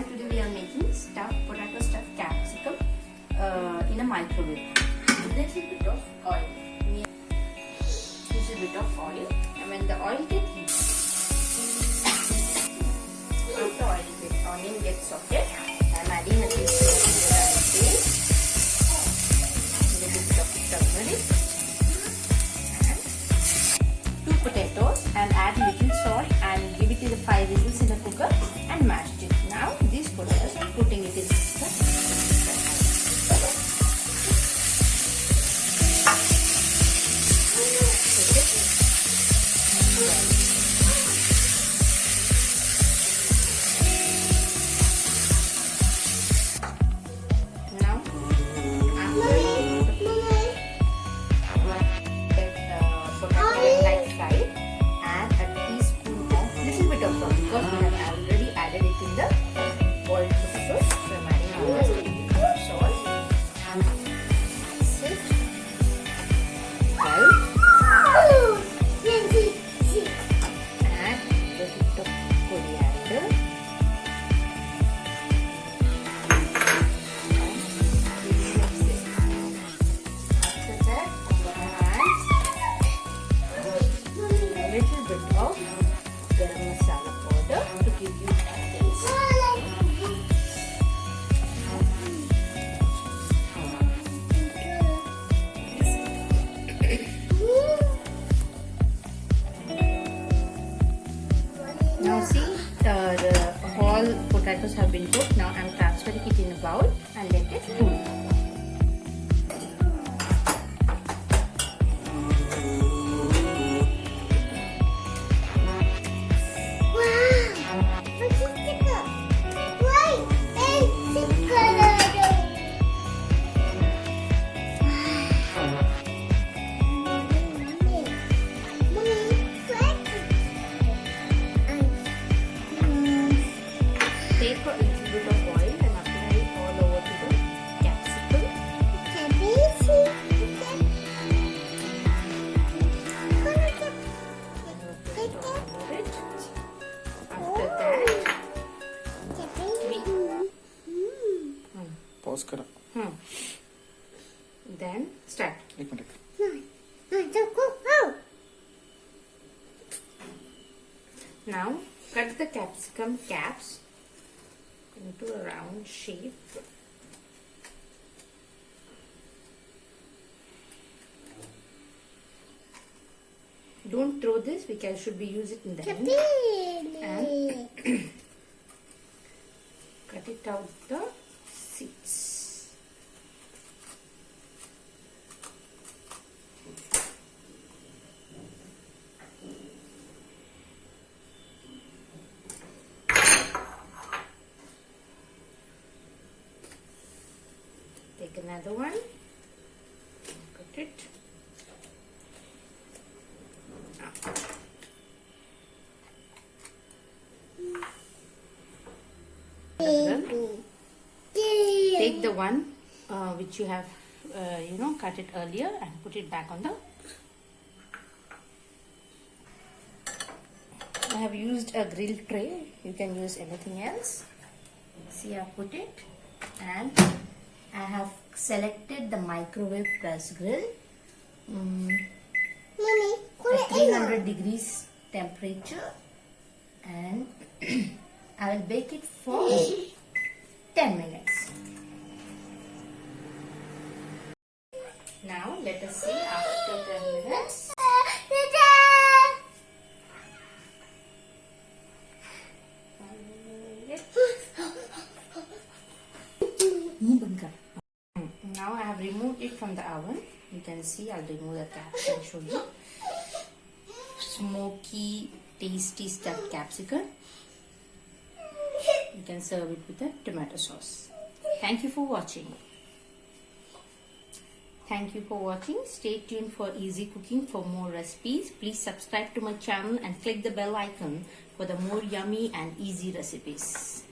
and today we are making potato stuffed capsicum in a microwave. Little bit of oil. Little bit of oil, and when the oil gets heated, after onion gets sauteed, I am adding a teaspoon of paste, a little bit of turmeric, and 2 potatoes, and add little salt and give it to the 5 whistles in the cooker and mash it. Now these potatoes I am putting it in the cooker. Because we have already added it in the boiled potatoes, so I'm adding just a little bit of salt, that's it, well, and a bit of coriander, after that I'm going to add a little bit of garam masala to give you a taste. Now see, all potatoes have been cooked. Now I am transferring it in a bowl and let it cool. Take a little bit of oil and apply it all over to the capsicum. After that, pause करा. Then start. एक minute. Now cut the capsicum caps into a round shape. Don't throw this because I should be use it in the end. And cut it out the seeds. Take another one, cut it. Take the one which you have cut it earlier and put it back on the. I have used a grill tray. You can use anything else. See, I put it, and I have selected the microwave press grill at 300 degrees temperature, and I will bake it for 10 minutes. Now let us see after 10 minutes. Now I have removed it from the oven. You can see, I'll remove the cap and show you. Smoky, tasty stuffed capsicum. You can serve it with a tomato sauce. Thank you for watching. Thank you for watching. Stay tuned for easy cooking. For more recipes, please subscribe to my channel and click the bell icon for the more yummy and easy recipes.